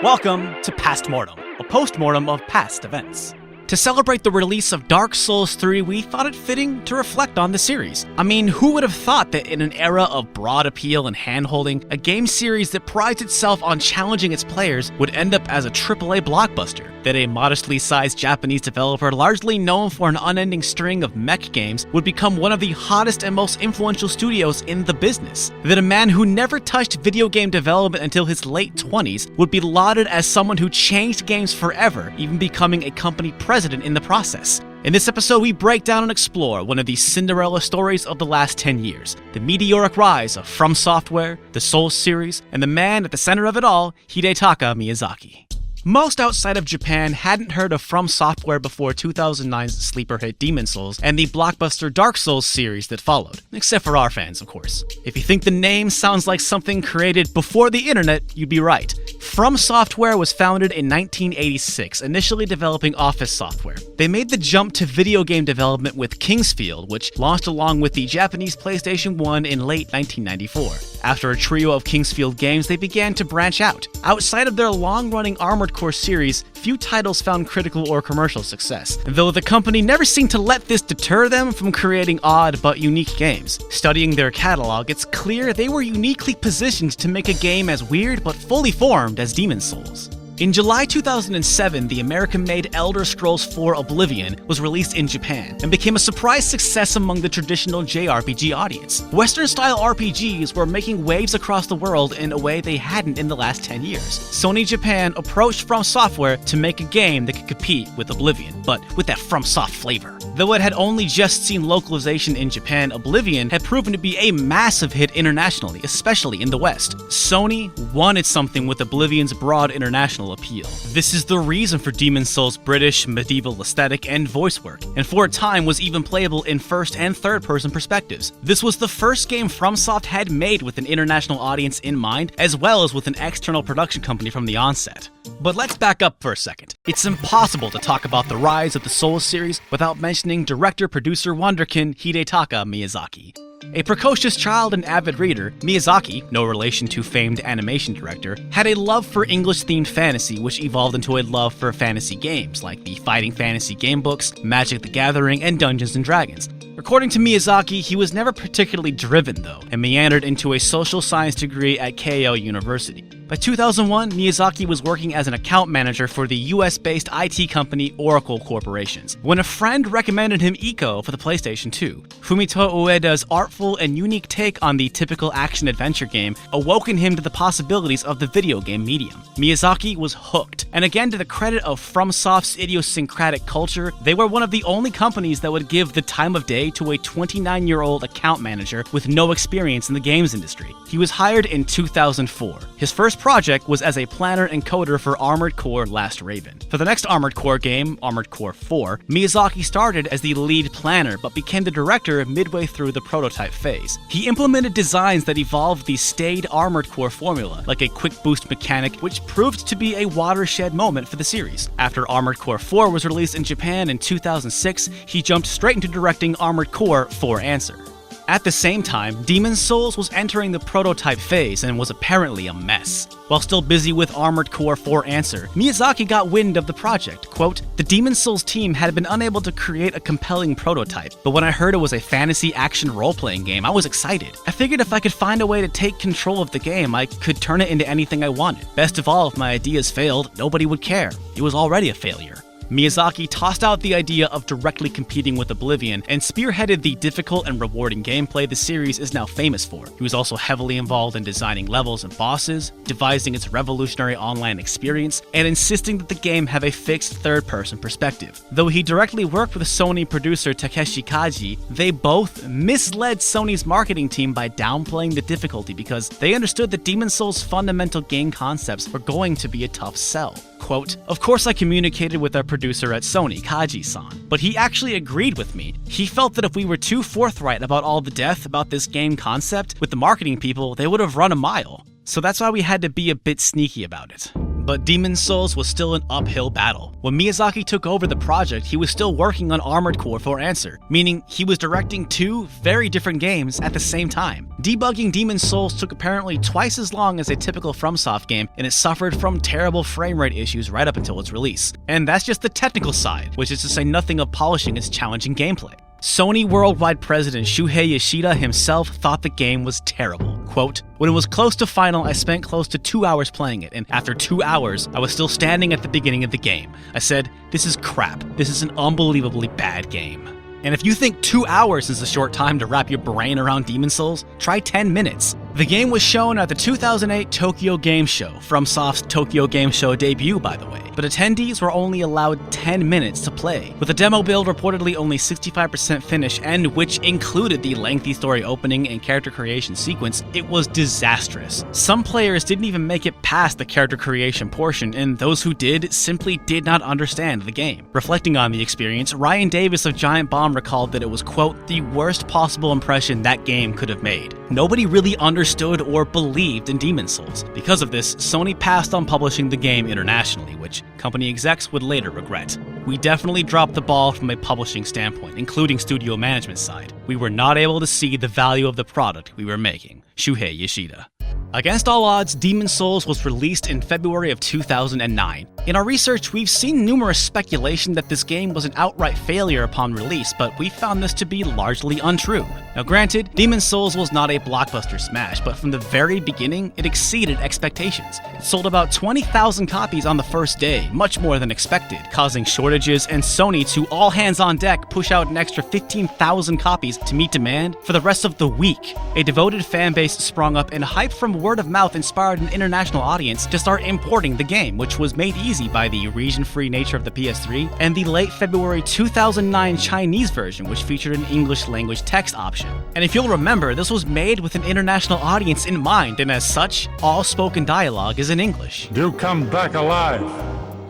Welcome to Past Mortem, a post-mortem of past events. To celebrate the release of Dark Souls 3, we thought it fitting to reflect on the series. I mean, who would have thought that in an era of broad appeal and hand-holding, a game series that prides itself on challenging its players would end up as a AAA blockbuster? That a modestly sized Japanese developer largely known for an unending string of mech games would become one of the hottest and most influential studios in the business? That a man who never touched video game development until his late 20s would be lauded as someone who changed games forever, even becoming a company president in the process? In this episode, we break down and explore one of the Cinderella stories of the last 10 years, the meteoric rise of FromSoftware, the Souls series, and the man at the center of it all, Hidetaka Miyazaki. Most outside of Japan hadn't heard of FromSoftware before 2009's sleeper hit Demon's Souls and the blockbuster Dark Souls series that followed, except for our fans, of course. If you think the name sounds like something created before the internet, you'd be right. FromSoftware was founded in 1986, initially developing office software. They made the jump to video game development with Kingsfield, which launched along with the Japanese PlayStation 1 in late 1994. After a trio of Kingsfield games, they began to branch out. Outside of their long-running Armored Core series, few titles found critical or commercial success, though the company never seemed to let this deter them from creating odd but unique games. Studying their catalog, it's clear they were uniquely positioned to make a game as weird but fully formed as Demon's Souls. In July 2007, the American-made Elder Scrolls IV Oblivion was released in Japan and became a surprise success among the traditional JRPG audience. Western-style RPGs were making waves across the world in a way they hadn't in the last 10 years. Sony Japan approached FromSoftware to make a game that could compete with Oblivion, but with that FromSoft flavor. Though it had only just seen localization in Japan, Oblivion had proven to be a massive hit internationally, especially in the West. Sony wanted something with Oblivion's broad international appeal. This is the reason for Demon's Souls' British medieval aesthetic and voice work, and for a time was even playable in first and third person perspectives. This was the first game FromSoft had made with an international audience in mind, as well as with an external production company from the onset. But let's back up for a second. It's impossible to talk about the rise of the Souls series without mentioning director-producer wonderkin Hidetaka Miyazaki. A precocious child and avid reader, Miyazaki, no relation to famed animation director, had a love for English-themed fantasy which evolved into a love for fantasy games like the Fighting Fantasy game books, Magic the Gathering, and Dungeons & Dragons. According to Miyazaki, he was never particularly driven though, and meandered into a social science degree at Keio University. By 2001, Miyazaki was working as an account manager for the US-based IT company Oracle Corporations, when a friend recommended him Ico for the PlayStation 2. Fumito Ueda's artful and unique take on the typical action-adventure game awoken him to the possibilities of the video game medium. Miyazaki was hooked, and again to the credit of FromSoft's idiosyncratic culture, they were one of the only companies that would give the time of day to a 29-year-old account manager with no experience in the games industry. He was hired in 2004. His first project was as a planner and coder for Armored Core Last Raven. For the next Armored Core game, Armored Core 4, Miyazaki started as the lead planner but became the director midway through the prototype phase. He implemented designs that evolved the staid Armored Core formula, like a quick boost mechanic which proved to be a watershed moment for the series. After Armored Core 4 was released in Japan in 2006, he jumped straight into directing Armored Core 4 Answer. At the same time, Demon's Souls was entering the prototype phase and was apparently a mess. While still busy with Armored Core 4 Answer, Miyazaki got wind of the project. Quote, "The Demon's Souls team had been unable to create a compelling prototype, but when I heard it was a fantasy action role-playing game, I was excited. I figured if I could find a way to take control of the game, I could turn it into anything I wanted. Best of all, if my ideas failed, nobody would care. It was already a failure." Miyazaki tossed out the idea of directly competing with Oblivion and spearheaded the difficult and rewarding gameplay the series is now famous for. He was also heavily involved in designing levels and bosses, devising its revolutionary online experience, and insisting that the game have a fixed third-person perspective. Though he directly worked with Sony producer Takeshi Kaji, they both misled Sony's marketing team by downplaying the difficulty because they understood that Demon's Souls' fundamental game concepts were going to be a tough sell. Quote, "Of course I communicated with our producer at Sony, Kaji-san, but he actually agreed with me. He felt that if we were too forthright about all the death about this game concept with the marketing people, they would have run a mile. So that's why we had to be a bit sneaky about it." But Demon's Souls was still an uphill battle. When Miyazaki took over the project, he was still working on Armored Core for Answer, meaning he was directing two very different games at the same time. Debugging Demon's Souls took apparently twice as long as a typical FromSoft game, and it suffered from terrible frame rate issues right up until its release. And that's just the technical side, which is to say nothing of polishing its challenging gameplay. Sony worldwide president Shuhei Yoshida himself thought the game was terrible. Quote, "When it was close to final, I spent close to 2 hours playing it, and after 2 hours, I was still standing at the beginning of the game. I said, this is crap. This is an unbelievably bad game." And if you think 2 hours is a short time to wrap your brain around Demon's Souls, try 10 minutes. The game was shown at the 2008 Tokyo Game Show, FromSoft's Tokyo Game Show debut, by the way, but attendees were only allowed 10 minutes to play, with the demo build reportedly only 65% finished, and which included the lengthy story opening and character creation sequence. It was disastrous. Some players didn't even make it past the character creation portion, and those who did simply did not understand the game. Reflecting on the experience, Ryan Davis of Giant Bomb recalled that it was, quote, "the worst possible impression that game could have made. Nobody really understood or believed in Demon's Souls. Because of this, Sony passed on publishing the game internationally, which company execs would later regret. We definitely dropped the ball from a publishing standpoint, including studio management side. We were not able to see the value of the product we were making." Shuhei Yoshida. Against all odds, Demon's Souls was released in February of 2009. In our research, we've seen numerous speculation that this game was an outright failure upon release, but we found this to be largely untrue. Now granted, Demon's Souls was not a blockbuster smash, but from the very beginning, it exceeded expectations. It sold about 20,000 copies on the first day, much more than expected, causing shortages and Sony to all hands on deck push out an extra 15,000 copies to meet demand for the rest of the week. A devoted fanbase sprung up, and hype from word of mouth inspired an international audience to start importing the game, which was made easy by the region-free nature of the PS3 and the late February 2009 Chinese version, which featured an English language text option. And if you'll remember, this was made with an international audience in mind, and as such, all spoken dialogue is in English. "You come back alive.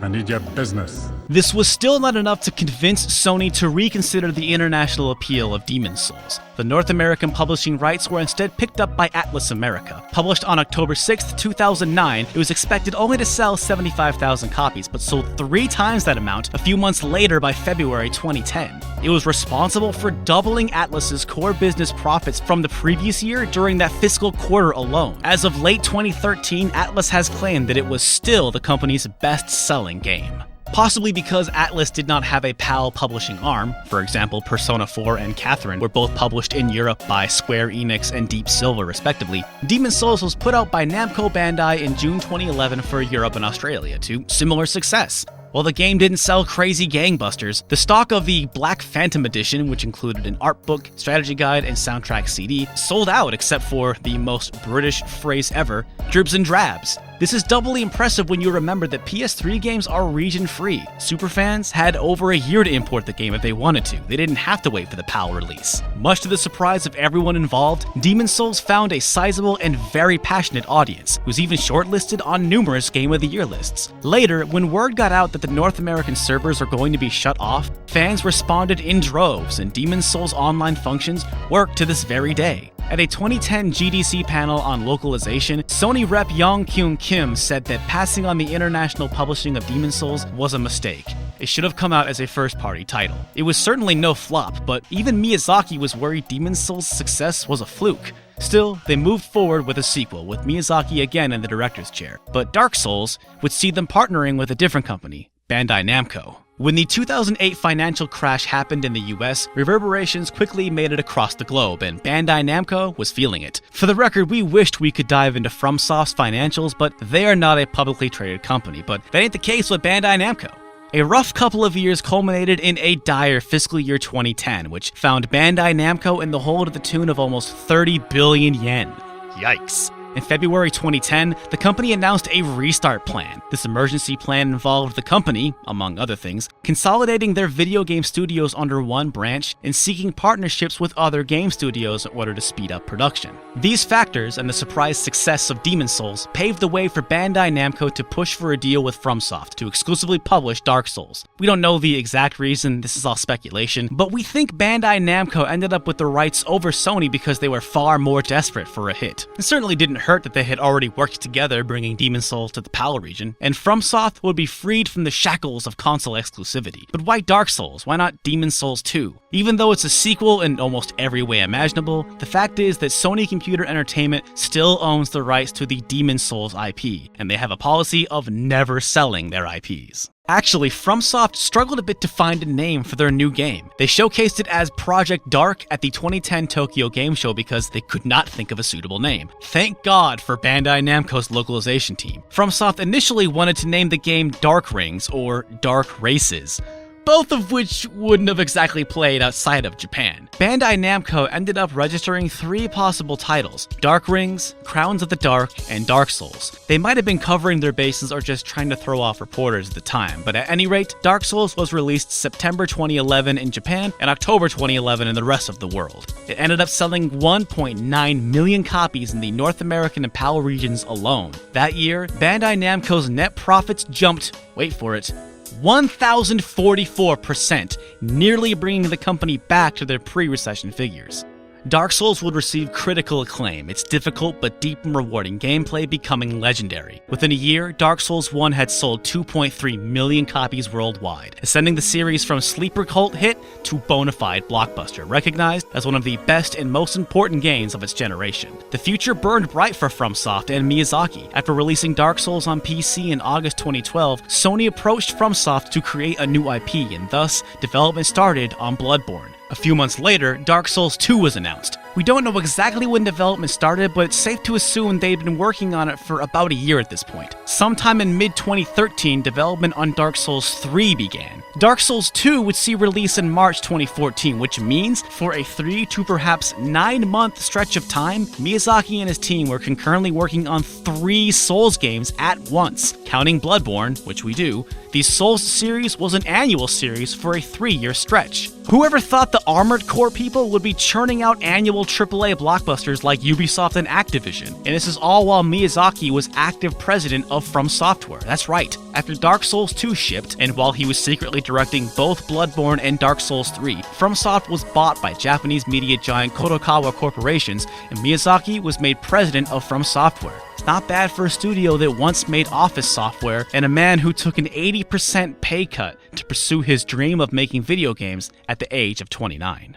I need your business." This was still not enough to convince Sony to reconsider the international appeal of Demon's Souls. The North American publishing rights were instead picked up by Atlas America. Published on October 6, 2009, it was expected only to sell 75,000 copies, but sold 3 times that amount a few months later by February 2010. It was responsible for doubling Atlas's core business profits from the previous year during that fiscal quarter alone. As of late 2013, Atlas has claimed that it was still the company's best-selling game. Possibly because Atlas did not have a PAL publishing arm. For example, Persona 4 and Catherine were both published in Europe by Square Enix and Deep Silver respectively. Demon's Souls was put out by Namco Bandai in June 2011 for Europe and Australia to similar success. While the game didn't sell crazy gangbusters, the stock of the Black Phantom edition, which included an art book, strategy guide, and soundtrack CD, sold out except for the most British phrase ever, dribs and drabs. This is doubly impressive when you remember that PS3 games are region-free. Superfans had over a year to import the game if they wanted to. They didn't have to wait for the PAL release. Much to the surprise of everyone involved, Demon's Souls found a sizable and very passionate audience, who was even shortlisted on numerous Game of the Year lists. Later, when word got out that the North American servers are going to be shut off, fans responded in droves, and Demon's Souls online functions work to this very day. At a 2010 GDC panel on localization, Sony rep Yong Kyung Kim said that passing on the international publishing of Demon's Souls was a mistake. It should have come out as a first-party title. It was certainly no flop, but even Miyazaki was worried Demon's Souls' success was a fluke. Still, they moved forward with a sequel, with Miyazaki again in the director's chair. But Dark Souls would see them partnering with a different company, Bandai Namco. When the 2008 financial crash happened in the US, reverberations quickly made it across the globe, and Bandai Namco was feeling it. For the record, we wished we could dive into FromSoft's financials, but they are not a publicly traded company, but that ain't the case with Bandai Namco. A rough couple of years culminated in a dire fiscal year 2010, which found Bandai Namco in the hole to the tune of almost 30 billion yen. Yikes. In February 2010, the company announced a restart plan. This emergency plan involved the company, among other things, consolidating their video game studios under one branch and seeking partnerships with other game studios in order to speed up production. These factors and the surprise success of Demon's Souls paved the way for Bandai Namco to push for a deal with FromSoft to exclusively publish Dark Souls. We don't know the exact reason, this is all speculation, but we think Bandai Namco ended up with the rights over Sony because they were far more desperate for a hit. It certainly didn't hurt that they had already worked together bringing Demon's Souls to the PAL region, and FromSoft would be freed from the shackles of console exclusivity. But why Dark Souls? Why not Demon's Souls 2? Even though it's a sequel in almost every way imaginable, the fact is that Sony Computer Entertainment still owns the rights to the Demon's Souls IP, and they have a policy of never selling their IPs. Actually, FromSoft struggled a bit to find a name for their new game. They showcased it as Project Dark at the 2010 Tokyo Game Show because they could not think of a suitable name. Thank God for Bandai Namco's localization team. FromSoft initially wanted to name the game Dark Rings or Dark Races, both of which wouldn't have exactly played outside of Japan. Bandai Namco ended up registering 3 possible titles: Dark Rings, Crowns of the Dark, and Dark Souls. They might have been covering their bases or just trying to throw off reporters at the time, but at any rate, Dark Souls was released September 2011 in Japan and October 2011 in the rest of the world. It ended up selling 1.9 million copies in the North American and PAL regions alone. That year, Bandai Namco's net profits jumped, wait for it, 1,044%, nearly bringing the company back to their pre-recession figures. Dark Souls would receive critical acclaim, its difficult but deep and rewarding gameplay becoming legendary. Within a year, Dark Souls 1 had sold 2.3 million copies worldwide, ascending the series from sleeper cult hit to bona fide blockbuster, recognized as one of the best and most important games of its generation. The future burned bright for FromSoft and Miyazaki. After releasing Dark Souls on PC in August 2012, Sony approached FromSoft to create a new IP, and thus, development started on Bloodborne. A few months later, Dark Souls 2 was announced. We don't know exactly when development started, but it's safe to assume they'd been working on it for about a year at this point. Sometime in mid-2013, development on Dark Souls 3 began. Dark Souls 2 would see release in March 2014, which means for a 3 to perhaps 9-month stretch of time, Miyazaki and his team were concurrently working on 3 Souls games at once. Counting Bloodborne, which we do, the Souls series was an annual series for a 3-year stretch. Whoever thought the Armored Core people would be churning out annual AAA blockbusters like Ubisoft and Activision? And this is all while Miyazaki was active president of FromSoftware. That's right. After Dark Souls 2 shipped, and while he was secretly directing both Bloodborne and Dark Souls 3, FromSoft was bought by Japanese media giant Kadokawa Corporations, and Miyazaki was made president of FromSoftware. Not bad for a studio that once made Office software, and a man who took an 80% pay cut to pursue his dream of making video games at the age of 29.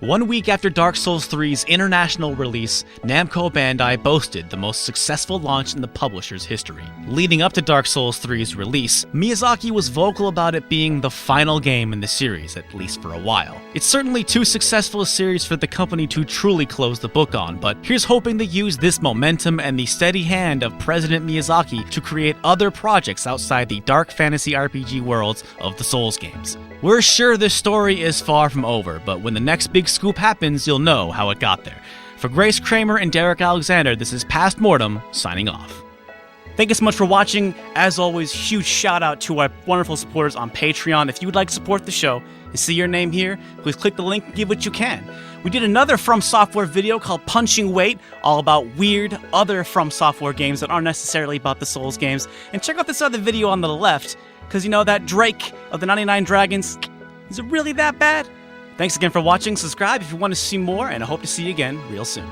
1 week after Dark Souls 3's international release, Namco Bandai boasted the most successful launch in the publisher's history. Leading up to Dark Souls 3's release, Miyazaki was vocal about it being the final game in the series, at least for a while. It's certainly too successful a series for the company to truly close the book on, but here's hoping to use this momentum and the steady hand of President Miyazaki to create other projects outside the dark fantasy RPG worlds of the Souls games. We're sure this story is far from over, but when the next big scoop happens, you'll know how it got there. For Grace Kramer and Derek Alexander, this is Past Mortem, signing off. Thank you so much for watching. As always, huge shout out to our wonderful supporters on Patreon. If you would like to support the show and see your name here, please click the link and give what you can. We did another FromSoftware video called Punching Weight, all about weird other FromSoftware games that aren't necessarily about the Souls games. And check out this other video on the left, because you know that Drake of the 99 Dragons, is it really that bad? Thanks again for watching. Subscribe if you want to see more, and I hope to see you again real soon.